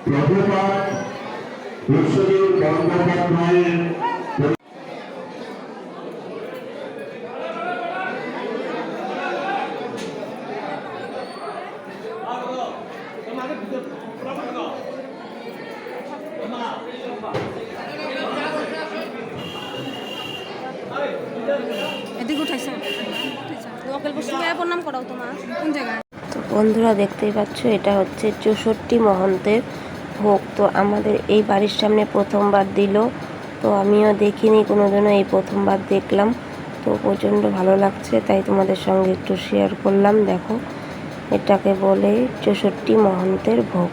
প্রভুপাদ বিশ্বজিৎ বন্দ্যোপাধ্যায়ের তো বন্ধুরা দেখতেই পাচ্ছ, এটা হচ্ছে 64 মহন্তের ভোগ। তো আমাদের এই বাড়ির সামনে প্রথমবার দিল, তো আমিও দেখিনি কোনোদিনও, এই প্রথমবার দেখলাম। তো প্রচণ্ড ভালো লাগছে, তাই তোমাদের সঙ্গে একটু শেয়ার করলাম। দেখো, এটাকে বলে 64 মহন্তের ভোগ।